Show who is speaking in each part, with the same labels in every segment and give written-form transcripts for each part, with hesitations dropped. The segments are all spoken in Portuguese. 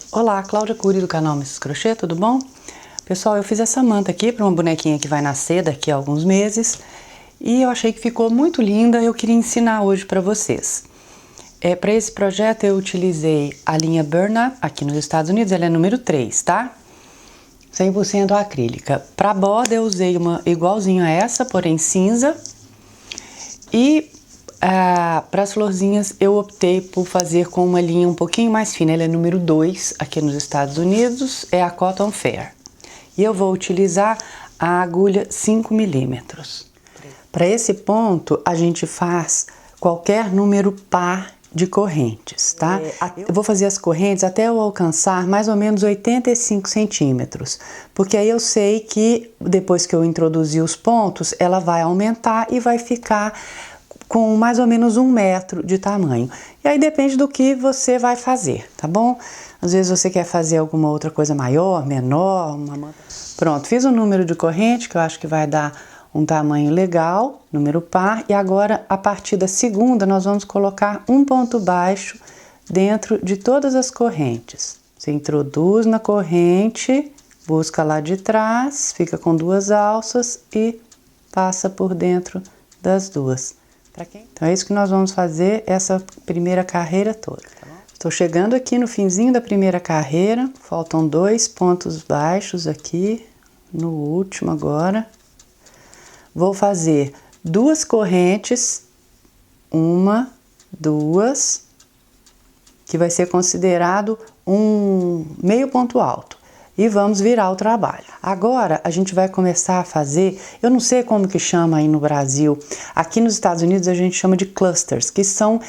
Speaker 1: Olá, Cláudia Cury do canal Mrs Crochê, tudo bom? Pessoal, eu fiz essa manta aqui para uma bonequinha que vai nascer daqui a alguns meses e eu achei que ficou muito linda, eu queria ensinar hoje para vocês. Para esse projeto eu utilizei a linha Bernard aqui nos Estados Unidos, ela é número 3, tá? 100% acrílica. Para a borda eu usei uma igualzinha a essa, porém cinza. E para as florzinhas eu optei por fazer com uma linha um pouquinho mais fina, ela é número 2 aqui nos Estados Unidos, é a Cotton Fair. E eu vou utilizar a agulha 5 milímetros. Para esse ponto a gente faz qualquer número par de correntes, tá? Eu vou fazer as correntes até eu alcançar mais ou menos 85 centímetros, porque aí eu sei que depois que eu introduzir os pontos, ela vai aumentar e vai ficar com mais ou menos 1 metro de tamanho. E aí depende do que você vai fazer, tá bom? Às vezes você quer fazer alguma outra coisa maior, menor, Pronto, fiz um número de corrente que eu acho que vai dar um tamanho legal, número par, e agora a partir da segunda nós vamos colocar um ponto baixo dentro de todas as correntes. Você introduz na corrente, busca lá de trás, fica com 2 alças e passa por dentro das duas. Então é isso que nós vamos fazer essa primeira carreira toda. Estou chegando aqui no finzinho da primeira carreira, faltam 2 pontos baixos aqui, no último agora. Vou fazer 2 correntes, 1, 2, que vai ser considerado um meio ponto alto. E vamos virar o trabalho. Agora a gente vai começar a fazer, eu não sei como que chama aí no Brasil, aqui nos Estados Unidos a gente chama de clusters, que são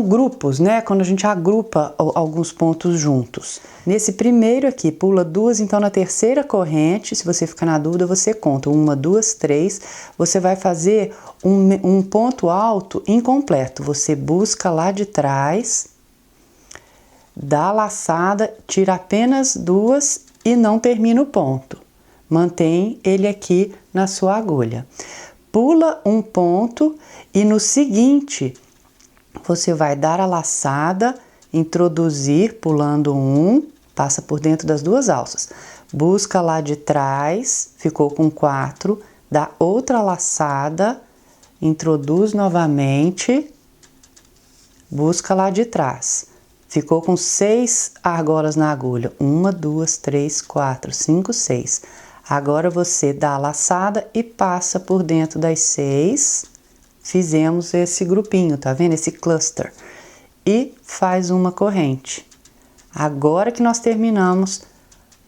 Speaker 1: grupos, né? Quando a gente agrupa alguns pontos juntos. Nesse primeiro aqui, pula 2, então na terceira corrente, se você ficar na dúvida, você conta 1, 2, 3, você vai fazer um ponto alto incompleto. Você busca lá de trás, dá a laçada, tira apenas 2 e não termina o ponto. Mantém ele aqui na sua agulha. Pula um ponto e no seguinte você vai dar a laçada, introduzir pulando 1, passa por dentro das 2 alças. Busca lá de trás, ficou com 4, dá outra laçada, introduz novamente, busca lá de trás. Ficou com 6 argolas na agulha. 1, 2, 3, 4, 5, 6. Agora você dá a laçada e passa por dentro das 6. Fizemos esse grupinho, tá vendo? Esse cluster. E faz uma corrente. Agora que nós terminamos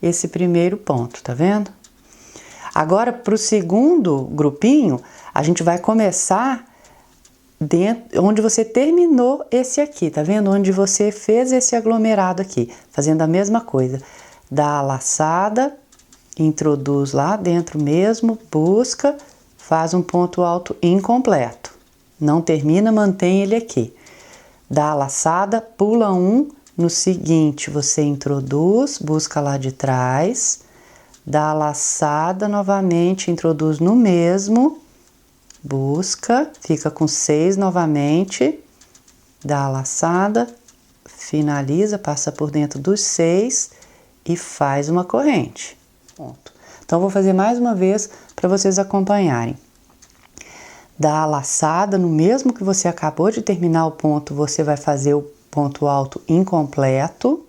Speaker 1: esse primeiro ponto, tá vendo? Agora, para o segundo grupinho, a gente vai começar dentro, onde você terminou esse aqui, tá vendo? Onde você fez esse aglomerado aqui, fazendo a mesma coisa. Dá a laçada, introduz lá dentro mesmo, busca, faz um ponto alto incompleto. Não termina, mantém ele aqui. Dá a laçada, pula 1, no seguinte você introduz, busca lá de trás, dá a laçada novamente, introduz no mesmo, busca, fica com 6 novamente, dá a laçada, finaliza, passa por dentro dos 6 e faz uma corrente. Ponto. Então vou fazer mais uma vez para vocês acompanharem. Dá a laçada, no mesmo que você acabou de terminar o ponto, você vai fazer o ponto alto incompleto.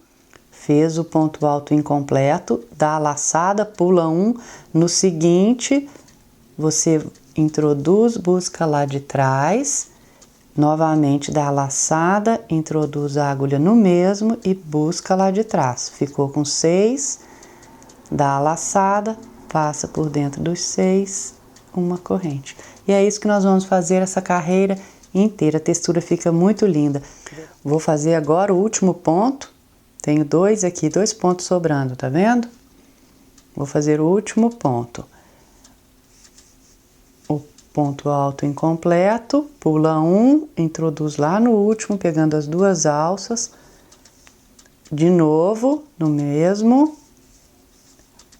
Speaker 1: Fez o ponto alto incompleto, dá a laçada, pula 1, no seguinte você introduz, busca lá de trás, novamente dá a laçada, introduz a agulha no mesmo e busca lá de trás. Ficou com 6, dá a laçada, passa por dentro dos 6, uma corrente. E é isso que nós vamos fazer essa carreira inteira, a textura fica muito linda. Vou fazer agora o último ponto, tenho 2 aqui, 2 pontos sobrando, tá vendo? Vou fazer o último ponto. O ponto alto incompleto, pula 1, introduz lá no último, pegando as 2 alças, de novo, no mesmo,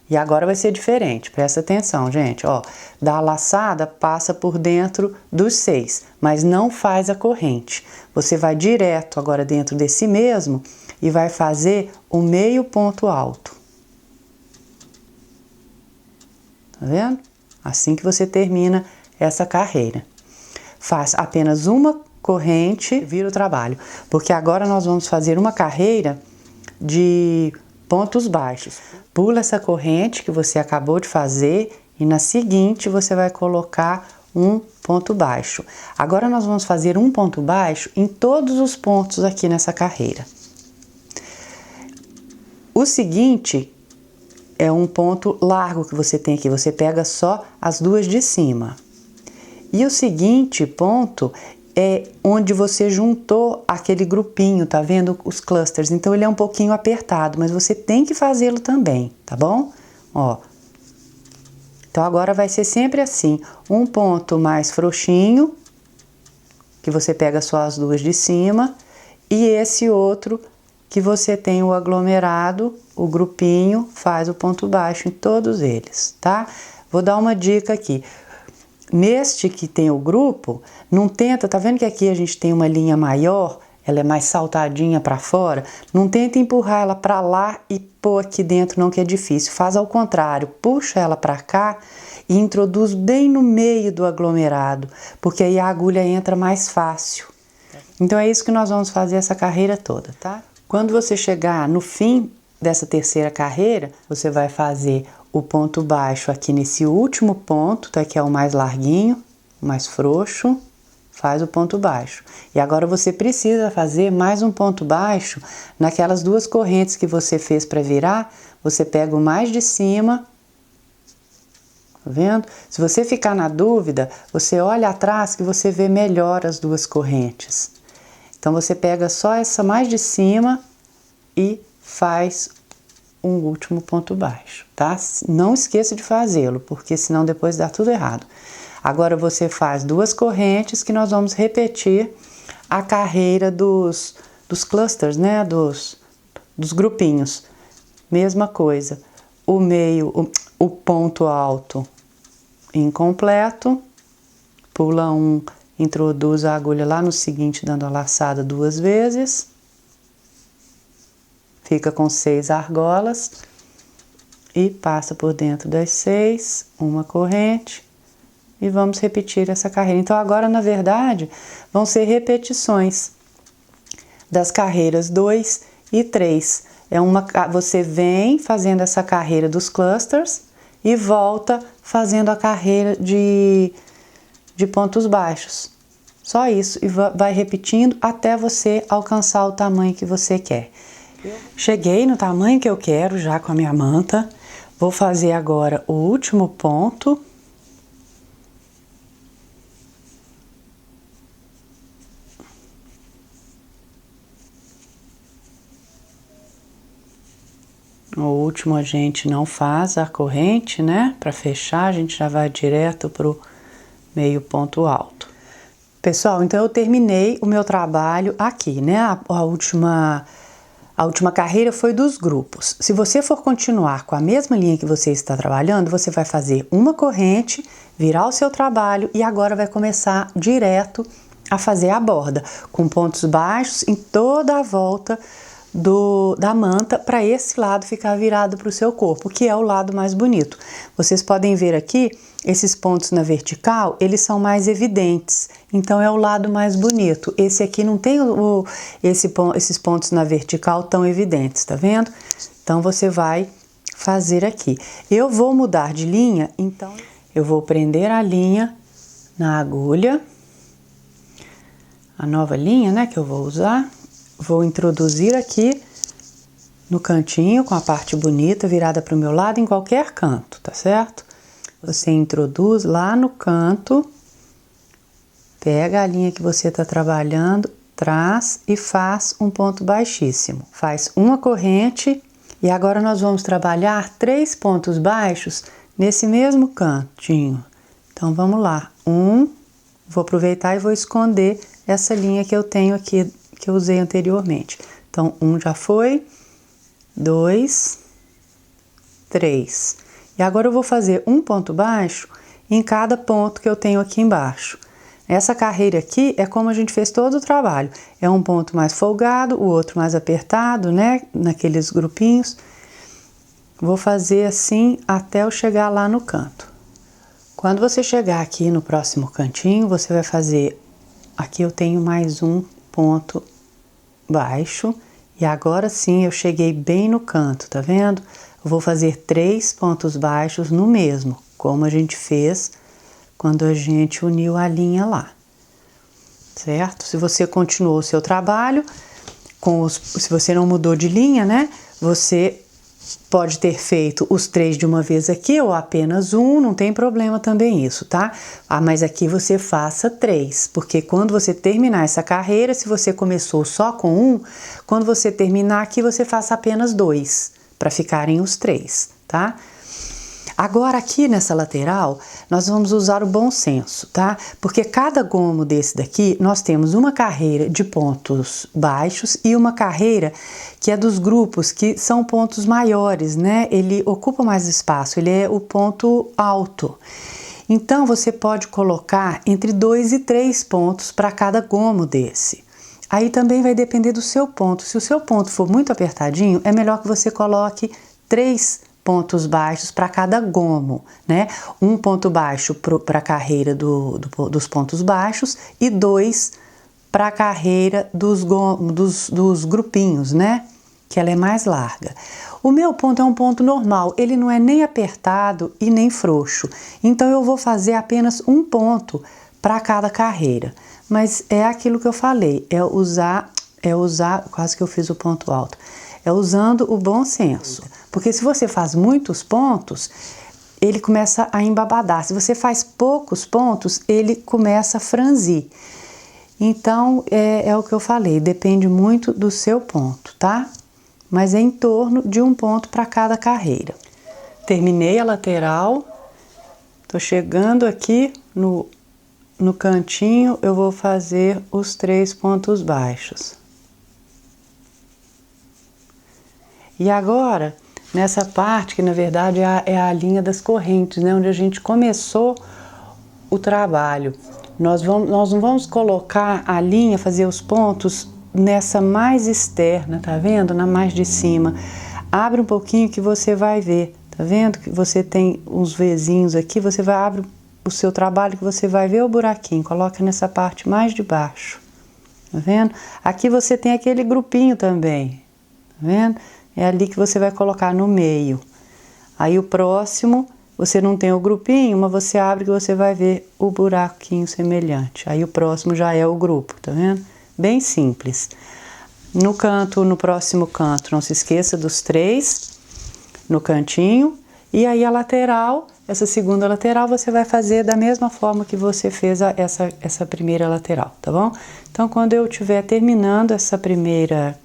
Speaker 1: E agora vai ser diferente, presta atenção, gente, ó. Da laçada, passa por dentro dos 6, mas não faz a corrente. Você vai direto agora dentro desse mesmo e vai fazer o meio ponto alto. Tá vendo? Assim que você termina essa carreira. Faz apenas uma corrente, vira o trabalho. Porque agora nós vamos fazer uma carreira de pontos baixos. Pula essa corrente que você acabou de fazer e na seguinte você vai colocar um ponto baixo. Agora nós vamos fazer um ponto baixo em todos os pontos aqui nessa carreira. O seguinte é um ponto largo que você tem aqui, você pega só as duas de cima. E o seguinte ponto é onde você juntou aquele grupinho, tá vendo? Os clusters. Então ele é um pouquinho apertado, mas você tem que fazê-lo também, tá bom? Ó. Então agora vai ser sempre assim, um ponto mais frouxinho, que você pega só as duas de cima, e esse outro que você tem o aglomerado, o grupinho, faz o ponto baixo em todos eles, tá? Vou dar uma dica aqui. Neste que tem o grupo, não tenta, tá vendo que aqui a gente tem uma linha maior, ela é mais saltadinha para fora? Não tenta empurrar ela para lá e pôr aqui dentro, não, que é difícil. Faz ao contrário, puxa ela para cá e introduz bem no meio do aglomerado, porque aí a agulha entra mais fácil. Então é isso que nós vamos fazer essa carreira toda, tá? Quando você chegar no fim dessa terceira carreira, você vai fazer o ponto baixo aqui nesse último ponto, tá? Que é o mais larguinho, o mais frouxo, faz o ponto baixo. E agora você precisa fazer mais um ponto baixo naquelas duas correntes que você fez para virar, você pega o mais de cima, tá vendo? Se você ficar na dúvida, você olha atrás que você vê melhor as duas correntes. Então você pega só essa mais de cima e faz um último ponto baixo, tá? Não esqueça de fazê-lo, porque senão depois dá tudo errado. Agora você faz duas correntes que nós vamos repetir a carreira dos clusters, né? Dos grupinhos. Mesma coisa. O meio, o ponto alto incompleto, pula um, introduz a agulha lá no seguinte, dando a laçada duas vezes. Fica com 6 argolas e passa por dentro das 6, uma corrente e vamos repetir essa carreira. Então agora, na verdade, vão ser repetições das carreiras 2 e 3. Você vem fazendo essa carreira dos clusters e volta fazendo a carreira de pontos baixos. Só isso, e vai repetindo até você alcançar o tamanho que você quer. Cheguei no tamanho que eu quero já com a minha manta. Vou fazer agora o último ponto. O último a gente não faz a corrente, né? Para fechar, a gente já vai direto pro meio ponto alto. Pessoal, então eu terminei o meu trabalho aqui, né? A última carreira foi dos grupos. Se você for continuar com a mesma linha que você está trabalhando, você vai fazer uma corrente, virar o seu trabalho e agora vai começar direto a fazer a borda, com pontos baixos em toda a volta da manta, para esse lado ficar virado para o seu corpo, que é o lado mais bonito. Vocês podem ver aqui, esses pontos na vertical, eles são mais evidentes, então é o lado mais bonito. Esse aqui não tem esses pontos na vertical tão evidentes, tá vendo? Então você vai fazer aqui. Eu vou mudar de linha, então eu vou prender a linha na agulha, a nova linha, né, que eu vou usar. Vou introduzir aqui no cantinho com a parte bonita virada para o meu lado em qualquer canto, tá certo? Você introduz lá no canto, pega a linha que você está trabalhando, traz e faz um ponto baixíssimo. Faz uma corrente e agora nós vamos trabalhar 3 pontos baixos nesse mesmo cantinho. Então vamos lá, vou aproveitar e vou esconder essa linha que eu tenho aqui, que eu usei anteriormente. Então, 1 já foi, 2, 3. E agora eu vou fazer um ponto baixo em cada ponto que eu tenho aqui embaixo. Essa carreira aqui é como a gente fez todo o trabalho. É um ponto mais folgado, o outro mais apertado, né? Naqueles grupinhos. Vou fazer assim até eu chegar lá no canto. Quando você chegar aqui no próximo cantinho, você vai fazer... Aqui eu tenho mais um ponto baixo. E agora sim eu cheguei bem no canto, tá vendo? Eu vou fazer 3 pontos baixos no mesmo, como a gente fez quando a gente uniu a linha lá, certo? Se você continuou o seu trabalho, se você não mudou de linha, né? Você pode ter feito os 3 de uma vez aqui ou apenas um, não tem problema também isso, tá? Mas aqui você faça 3, porque quando você terminar essa carreira, se você começou só com um, quando você terminar aqui, você faça apenas 2, para ficarem os 3, tá? Agora aqui nessa lateral, nós vamos usar o bom senso, tá? Porque cada gomo desse daqui, nós temos uma carreira de pontos baixos e uma carreira que é dos grupos que são pontos maiores, né? Ele ocupa mais espaço, ele é o ponto alto. Então, você pode colocar entre 2 e 3 pontos para cada gomo desse. Aí também vai depender do seu ponto. Se o seu ponto for muito apertadinho, é melhor que você coloque 3 pontos baixos para cada gomo, né? Um ponto baixo para a carreira dos pontos baixos e 2 para a carreira dos grupinhos, né? Que ela é mais larga. O meu ponto é um ponto normal, ele não é nem apertado e nem frouxo. Então eu vou fazer apenas um ponto para cada carreira. Mas é aquilo que eu falei, é usar, quase que eu fiz o ponto alto. É usando o bom senso. Porque se você faz muitos pontos, ele começa a embabadar. Se você faz poucos pontos, ele começa a franzir. Então, é o que eu falei, depende muito do seu ponto, tá? Mas é em torno de um ponto para cada carreira. Terminei a lateral, tô chegando aqui no cantinho, eu vou fazer os 3 pontos baixos. E agora, nessa parte que na verdade é a linha das correntes, né? Onde a gente começou o trabalho. Nós não vamos colocar a linha, fazer os pontos nessa mais externa, tá vendo? Na mais de cima. Abre um pouquinho que você vai ver, tá vendo? Que você tem uns vezinhos aqui, você vai abrir o seu trabalho que você vai ver o buraquinho. Coloca nessa parte mais de baixo, tá vendo? Aqui você tem aquele grupinho também, tá vendo? É ali que você vai colocar no meio. Aí o próximo, você não tem o grupinho, mas você abre que você vai ver o buraquinho semelhante. Aí o próximo já é o grupo, tá vendo? Bem simples. No próximo canto, não se esqueça dos 3 no cantinho. E aí a lateral, essa segunda lateral, você vai fazer da mesma forma que você fez essa primeira lateral, tá bom? Então, quando eu estiver terminando essa primeira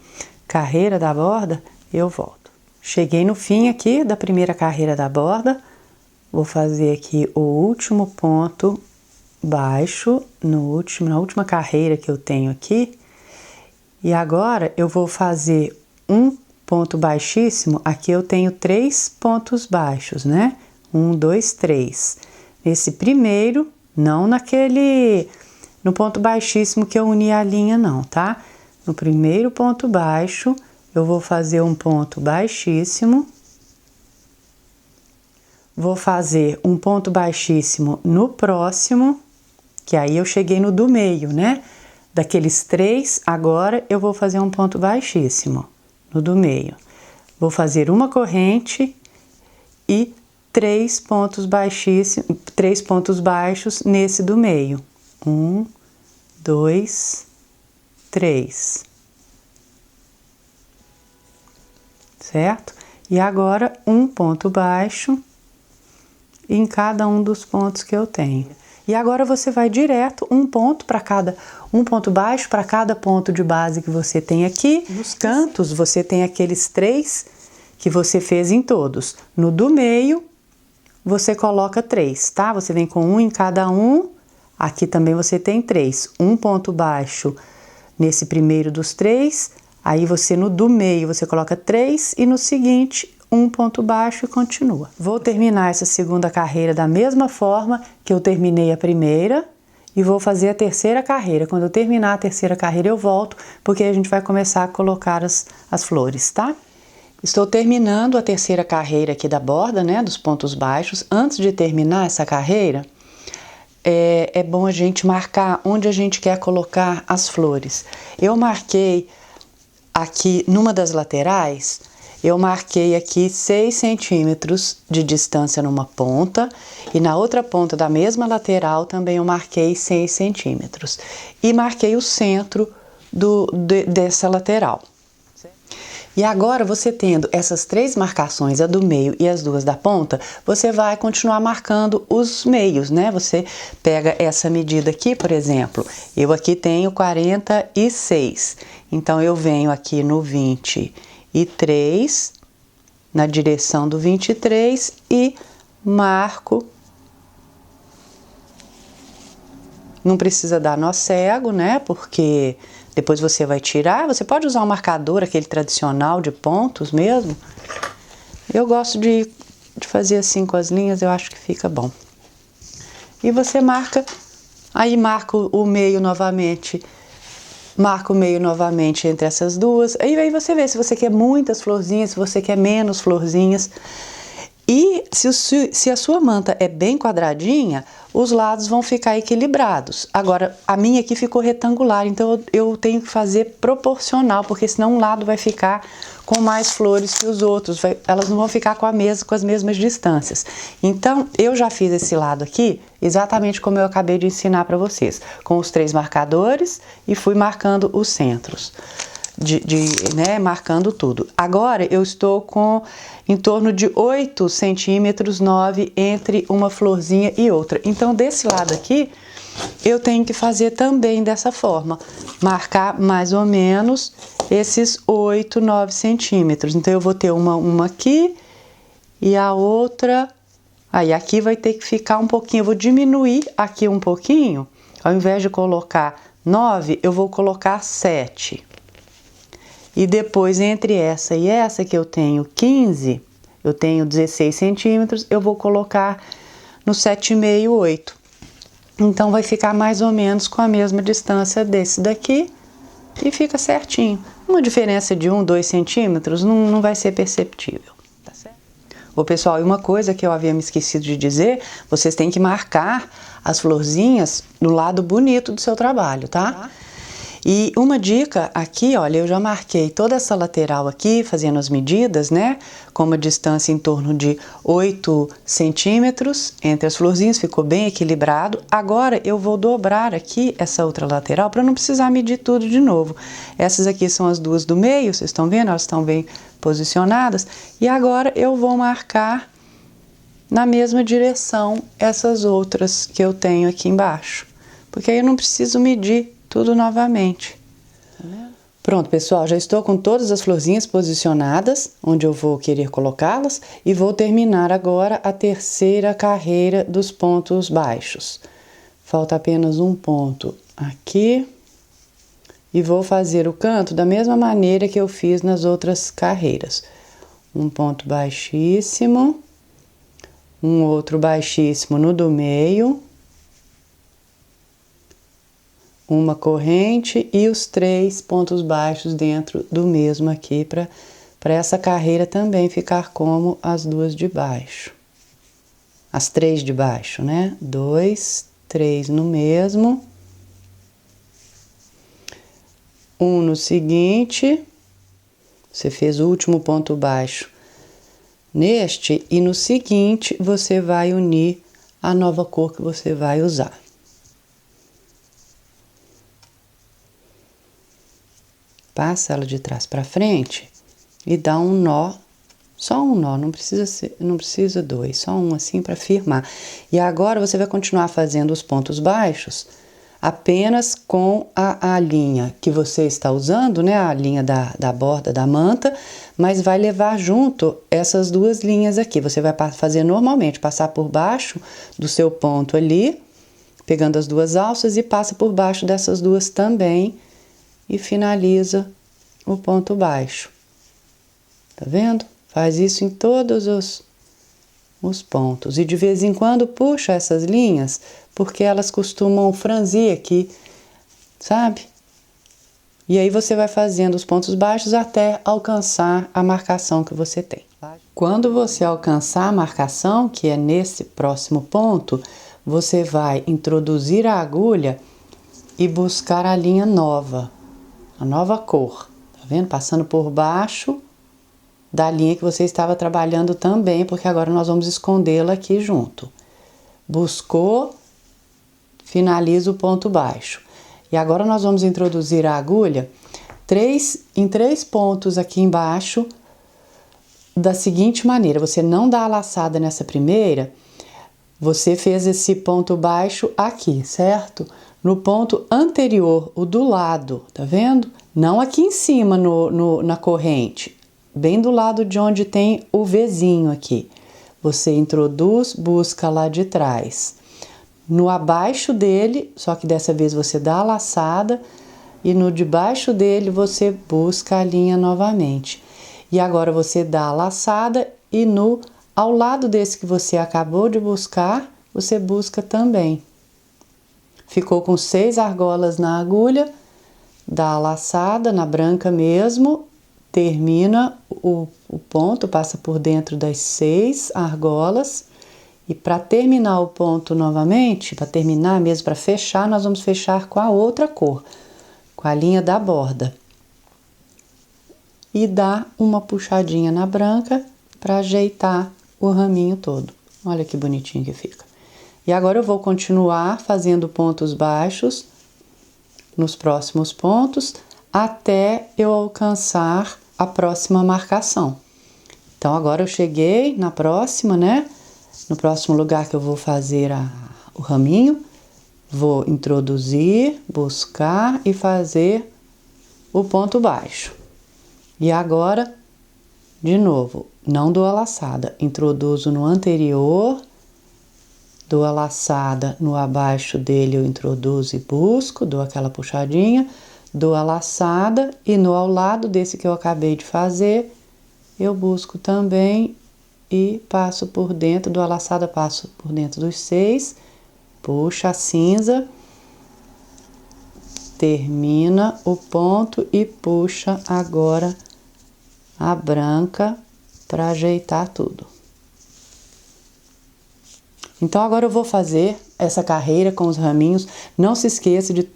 Speaker 1: carreira da borda, eu volto. Cheguei no fim aqui da primeira carreira da borda, vou fazer aqui o último ponto baixo na última carreira que eu tenho aqui. E agora eu vou fazer um ponto baixíssimo, aqui eu tenho 3 pontos baixos, né? 1, 2, 3. Nesse primeiro, não no ponto baixíssimo que eu uni a linha não, tá? No primeiro ponto baixo, eu vou fazer um ponto baixíssimo, vou fazer um ponto baixíssimo no próximo, que aí eu cheguei no do meio, né? Daqueles 3, agora eu vou fazer um ponto baixíssimo no do meio. Vou fazer uma corrente e 3 pontos baixíssimos, 3 pontos baixos nesse do meio. 1, 2, 3. Certo? E agora um ponto baixo em cada um dos pontos que eu tenho. E agora você vai direto um ponto baixo para cada ponto de base que você tem aqui. Nos cantos você tem aqueles 3 que você fez em todos. No do meio você coloca 3, tá? Você vem com um em cada um. Aqui também você tem 3. Um ponto baixo nesse primeiro dos 3. Aí você no do meio você coloca 3 e no seguinte um ponto baixo e continua. Vou terminar essa segunda carreira da mesma forma que eu terminei a primeira e vou fazer a terceira carreira. Quando eu terminar a terceira carreira eu volto, porque a gente vai começar a colocar as flores, tá? Estou terminando a terceira carreira aqui da borda, né, dos pontos baixos. Antes de terminar essa carreira, é bom a gente marcar onde a gente quer colocar as flores. Eu marquei aqui numa das laterais, eu marquei aqui 6 centímetros de distância numa ponta e na outra ponta da mesma lateral também eu marquei 6 centímetros. E marquei o centro dessa lateral. E agora, você tendo essas 3 marcações, a do meio e as 2 da ponta, você vai continuar marcando os meios, né? Você pega essa medida aqui, por exemplo, eu aqui tenho 46, então eu venho aqui no 23, na direção do 23 e marco. Não precisa dar nó cego, né? Porque depois você vai tirar. Você pode usar um marcador, aquele tradicional de pontos mesmo. Eu gosto de fazer assim com as linhas, eu acho que fica bom. E você marca, aí marca o meio novamente. Marca o meio novamente entre essas duas. Aí você vê se você quer muitas florzinhas, se você quer menos florzinhas. E se a sua manta é bem quadradinha, os lados vão ficar equilibrados. Agora, a minha aqui ficou retangular, então eu tenho que fazer proporcional, porque senão um lado vai ficar com mais flores que os outros, elas não vão ficar com as mesmas distâncias. Então, eu já fiz esse lado aqui, exatamente como eu acabei de ensinar para vocês, com os 3 marcadores e fui marcando os centros. Né, marcando tudo. Agora eu estou com em torno de 8 centímetros, 9 entre uma florzinha e outra. Então, desse lado aqui, eu tenho que fazer também dessa forma, marcar mais ou menos esses 8, 9 centímetros. Então, eu vou ter uma aqui e a outra. Aí, aqui vai ter que ficar um pouquinho, eu vou diminuir aqui um pouquinho, ao invés de colocar 9, eu vou colocar 7. E depois, entre essa e essa, que eu tenho 15, eu tenho 16 centímetros, eu vou colocar no 7,5, 8. Então, vai ficar mais ou menos com a mesma distância desse daqui e fica certinho. Uma diferença de 1, 2 centímetros não vai ser perceptível, tá certo? Ô, pessoal, e uma coisa que eu havia me esquecido de dizer, vocês têm que marcar as florzinhas no lado bonito do seu trabalho, tá? E uma dica aqui, olha, eu já marquei toda essa lateral aqui, fazendo as medidas, né? Com uma distância em torno de 8 centímetros entre as florzinhas, ficou bem equilibrado. Agora eu vou dobrar aqui essa outra lateral para não precisar medir tudo de novo. Essas aqui são as 2 do meio, vocês estão vendo? Elas estão bem posicionadas. E agora eu vou marcar na mesma direção essas outras que eu tenho aqui embaixo. Porque aí eu não preciso medir tudo novamente. Pronto, pessoal, já estou com todas as florzinhas posicionadas, onde eu vou querer colocá-las, e vou terminar agora a terceira carreira dos pontos baixos. Falta apenas um ponto aqui, e vou fazer o canto da mesma maneira que eu fiz nas outras carreiras. Um ponto baixíssimo, um outro baixíssimo no do meio, uma corrente e os 3 pontos baixos dentro do mesmo aqui, para essa carreira também ficar como as 2 de baixo. As 3 de baixo, né? 2, 3 no mesmo. Um no seguinte. Você fez o último ponto baixo neste e no seguinte você vai unir a nova cor que você vai usar. Passa ela de trás para frente e dá um nó, só um nó, não precisa 2, só um assim para firmar. E agora você vai continuar fazendo os pontos baixos apenas com a linha que você está usando, né, a linha da borda da manta, mas vai levar junto essas 2 linhas aqui. Você vai fazer normalmente, passar por baixo do seu ponto ali, pegando as 2 alças e passa por baixo dessas 2 também, e finaliza o ponto baixo. Tá vendo? Faz isso em todos os pontos. E de vez em quando puxa essas linhas, porque elas costumam franzir aqui, sabe? E aí você vai fazendo os pontos baixos até alcançar a marcação que você tem. Quando você alcançar a marcação, que é nesse próximo ponto, você vai introduzir a agulha e buscar a linha nova, a nova cor, tá vendo? Passando por baixo da linha que você estava trabalhando também, porque agora nós vamos escondê-la aqui junto. Buscou, finaliza o ponto baixo. E agora nós vamos introduzir a agulha em três pontos aqui embaixo, da seguinte maneira: você não dá a laçada nessa primeira, você fez esse ponto baixo aqui, certo? No ponto anterior, o do lado, tá vendo? Não aqui em cima na corrente, bem do lado de onde tem o Vzinho aqui. Você introduz, busca lá de trás. No abaixo dele, só que dessa vez você dá a laçada, e no de baixo dele você busca a linha novamente. E agora você dá a laçada e ao lado desse que você acabou de buscar, você busca também. Ficou com 6 argolas na agulha, dá a laçada na branca mesmo, termina o ponto, passa por dentro das 6 argolas. E para terminar o ponto novamente, para terminar mesmo, para fechar, nós vamos fechar com a outra cor, com a linha da borda. E dá uma puxadinha na branca para ajeitar o raminho todo. Olha que bonitinho que fica. E agora eu vou continuar fazendo pontos baixos nos próximos pontos até eu alcançar a próxima marcação. Então agora eu cheguei na próxima, né? No próximo lugar que eu vou fazer o raminho, vou introduzir, buscar e fazer o ponto baixo. E agora, de novo, não dou a laçada, introduzo no anterior, dou a laçada no abaixo dele, eu introduzo e busco, dou aquela puxadinha, dou a laçada e no ao lado desse que eu acabei de fazer, eu busco também e passo por dentro, dou a laçada, passo por dentro dos 6, puxa a cinza, termina o ponto e puxa agora a branca para ajeitar tudo. Então agora eu vou fazer essa carreira com os raminhos. Não se esqueça de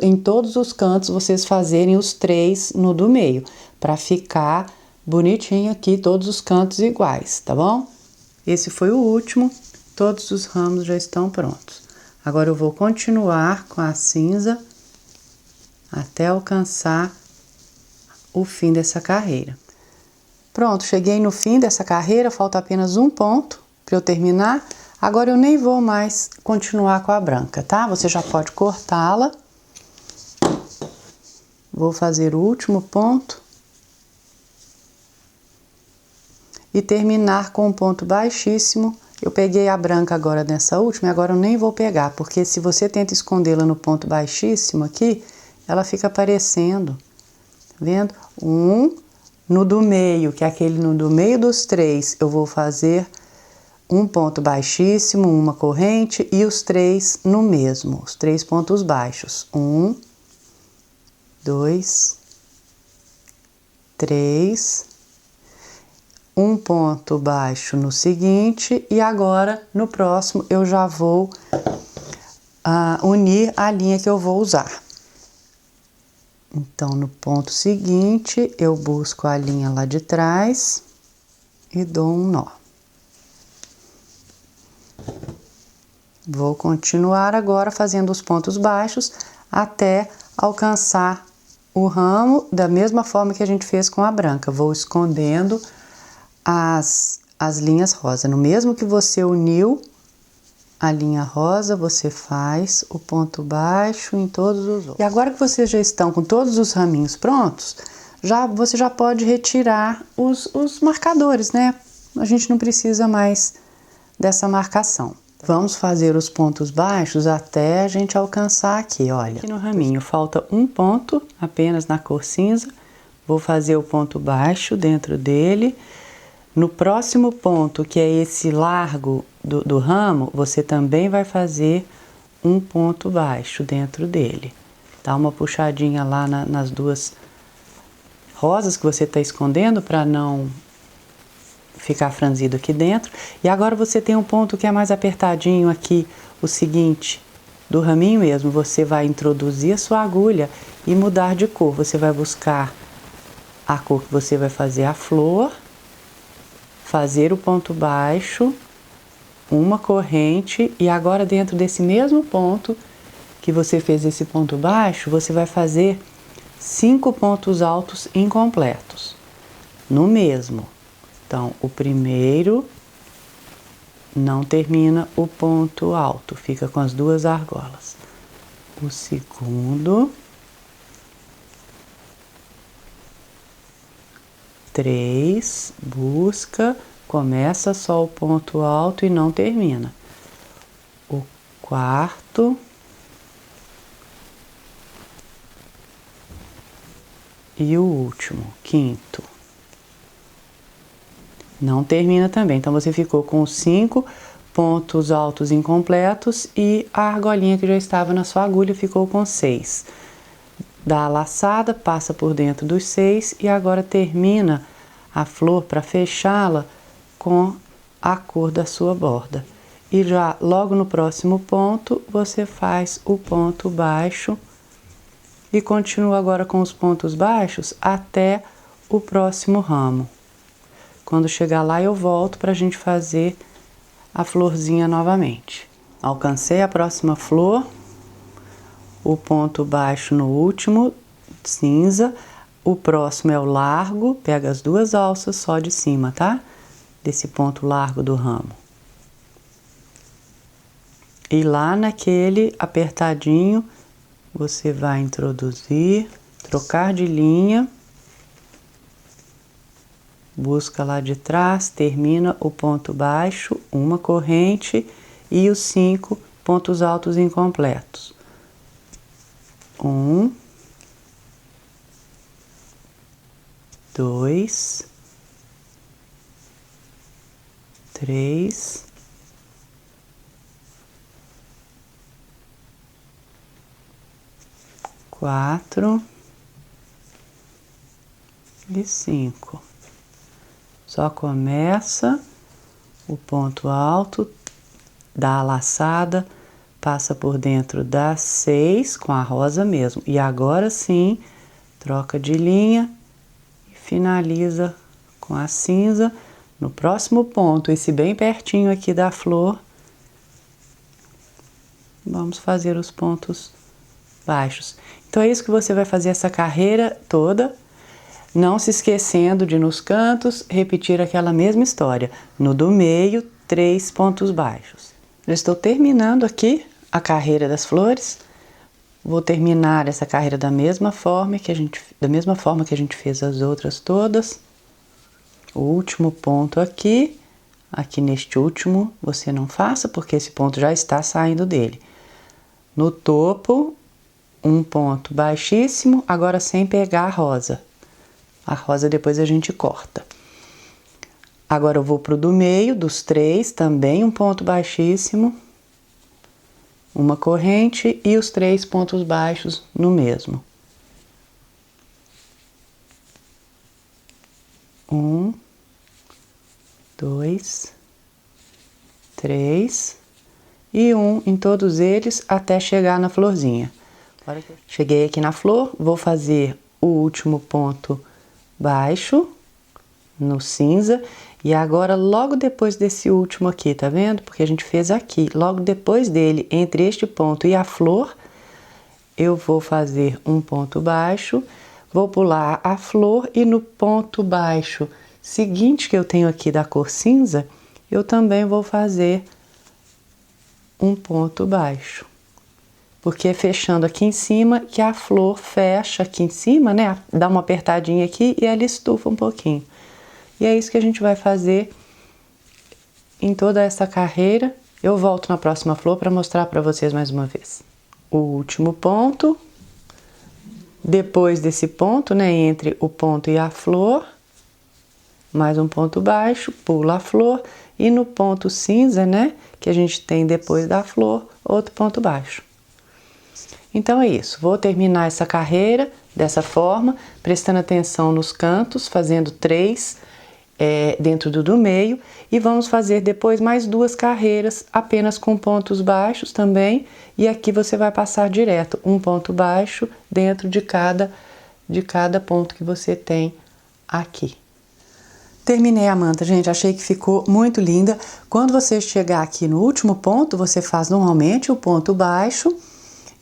Speaker 1: em todos os cantos vocês fazerem os 3 no do meio, para ficar bonitinho aqui, todos os cantos iguais, tá bom? Esse foi o último, todos os ramos já estão prontos. Agora eu vou continuar com a cinza até alcançar o fim dessa carreira. Pronto, cheguei no fim dessa carreira, falta apenas um ponto para eu terminar. Agora eu nem vou mais continuar com a branca, tá? Você já pode cortá-la. Vou fazer o último ponto. E terminar com um ponto baixíssimo. Eu peguei a branca agora nessa última e agora eu nem vou pegar, porque se você tenta escondê-la no ponto baixíssimo aqui, ela fica aparecendo, tá vendo? No do meio, que é aquele no do meio dos 3, eu vou fazer um ponto baixíssimo, uma corrente e os 3 no mesmo, os 3 pontos baixos. 1, 2, 3, um ponto baixo no seguinte e agora no próximo eu já vou unir a linha que eu vou usar. Então, no ponto seguinte, eu busco a linha lá de trás e dou um nó. Vou continuar agora fazendo os pontos baixos até alcançar o ramo da mesma forma que a gente fez com a branca. Vou escondendo as linhas rosa. No mesmo que você uniu a linha rosa, você faz o ponto baixo em todos os outros. E agora que vocês já estão com todos os raminhos prontos, você já pode retirar os marcadores, né? A gente não precisa mais dessa marcação. Vamos fazer os pontos baixos até a gente alcançar aqui, olha. Aqui no raminho falta um ponto, apenas na cor cinza. Vou fazer o ponto baixo dentro dele. No próximo ponto, que é esse largo do ramo, você também vai fazer um ponto baixo dentro dele. Dá uma puxadinha lá nas duas rosas que você está escondendo para não ficar franzido aqui dentro. E agora você tem um ponto que é mais apertadinho aqui, o seguinte, do raminho mesmo. Você vai introduzir a sua agulha e mudar de cor. Você vai buscar a cor que você vai fazer a flor, fazer o ponto baixo, uma corrente, e agora dentro desse mesmo ponto que você fez esse ponto baixo, você vai fazer 5 pontos altos incompletos no mesmo. Então, o primeiro não termina o ponto alto, fica com as duas argolas. O segundo, 3, busca, começa só o ponto alto e não termina. O quarto, e o último, quinto. Não termina também, então você ficou com 5 pontos altos incompletos e a argolinha que já estava na sua agulha ficou com 6. Dá a laçada, passa por dentro dos 6 e agora termina a flor para fechá-la com a cor da sua borda. E já logo no próximo ponto você faz o ponto baixo e continua agora com os pontos baixos até o próximo ramo. Quando chegar lá eu volto para a gente fazer a florzinha novamente. Alcancei a próxima flor, o ponto baixo no último, cinza. O próximo é o largo, pega as duas alças só de cima, tá? Desse ponto largo do ramo. E lá naquele apertadinho, você vai introduzir, trocar de linha, busca lá de trás, termina o ponto baixo, uma corrente e os 5 pontos altos incompletos. 1, 2, 3, 4 e 5. Só começa o ponto alto, dá a laçada, passa por dentro das 6 com a rosa mesmo. E agora sim, troca de linha e finaliza com a cinza. No próximo ponto, esse bem pertinho aqui da flor, vamos fazer os pontos baixos. Então é isso que você vai fazer essa carreira toda. Não se esquecendo de, nos cantos, repetir aquela mesma história. No do meio, 3 pontos baixos. Eu estou terminando aqui a carreira das flores. Vou terminar essa carreira da mesma forma que a gente fez as outras todas. O último ponto aqui neste último, você não faça, porque esse ponto já está saindo dele. No topo, um ponto baixíssimo, agora sem pegar a rosa. A rosa depois a gente corta. Agora eu vou pro do meio, dos 3, também um ponto baixíssimo, uma corrente e os 3 pontos baixos no mesmo. 1, 2, 3 e 1 em todos eles até chegar na florzinha. Cheguei aqui na flor, vou fazer o último ponto baixo no cinza e agora logo depois desse último aqui, tá vendo? Porque a gente fez aqui, logo depois dele, entre este ponto e a flor, eu vou fazer um ponto baixo, vou pular a flor e no ponto baixo seguinte que eu tenho aqui da cor cinza, eu também vou fazer um ponto baixo. Porque é fechando aqui em cima que a flor fecha aqui em cima, né? Dá uma apertadinha aqui e ela estufa um pouquinho. E é isso que a gente vai fazer em toda essa carreira. Eu volto na próxima flor para mostrar para vocês mais uma vez. O último ponto. Depois desse ponto, né? Entre o ponto e a flor, mais um ponto baixo, pula a flor e no ponto cinza, né, que a gente tem depois da flor, outro ponto baixo. Então é isso, vou terminar essa carreira dessa forma, prestando atenção nos cantos, fazendo 3 dentro do meio, e vamos fazer depois mais 2 carreiras apenas com pontos baixos também, e aqui você vai passar direto um ponto baixo dentro de cada ponto que você tem aqui. Terminei a manta, gente, achei que ficou muito linda. Quando você chegar aqui no último ponto, você faz normalmente o ponto baixo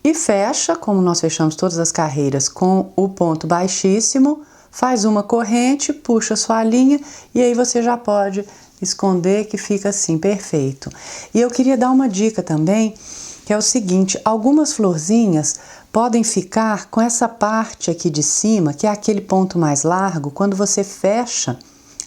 Speaker 1: e fecha, como nós fechamos todas as carreiras, com o ponto baixíssimo, faz uma corrente, puxa sua linha e aí você já pode esconder, que fica assim, perfeito. E eu queria dar uma dica também, que é o seguinte, algumas florzinhas podem ficar com essa parte aqui de cima, que é aquele ponto mais largo, quando você fecha,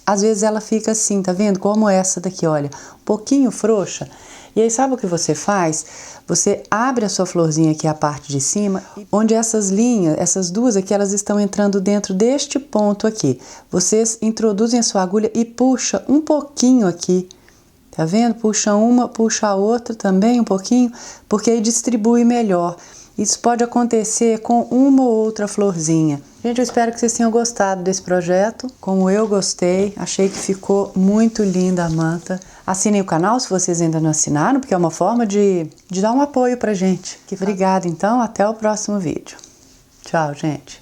Speaker 1: às vezes ela fica assim, tá vendo? Como essa daqui, olha, um pouquinho frouxa. E aí sabe o que você faz? Você abre a sua florzinha aqui, a parte de cima, onde essas linhas, essas duas aqui, elas estão entrando dentro deste ponto aqui. Vocês introduzem a sua agulha e puxa um pouquinho aqui, tá vendo? Puxa uma, puxa a outra também um pouquinho, porque aí distribui melhor. Isso pode acontecer com uma ou outra florzinha. Gente, eu espero que vocês tenham gostado desse projeto, como eu gostei. Achei que ficou muito linda a manta. Assinem o canal se vocês ainda não assinaram, porque é uma forma de dar um apoio pra gente. Obrigada, então. Até o próximo vídeo. Tchau, gente.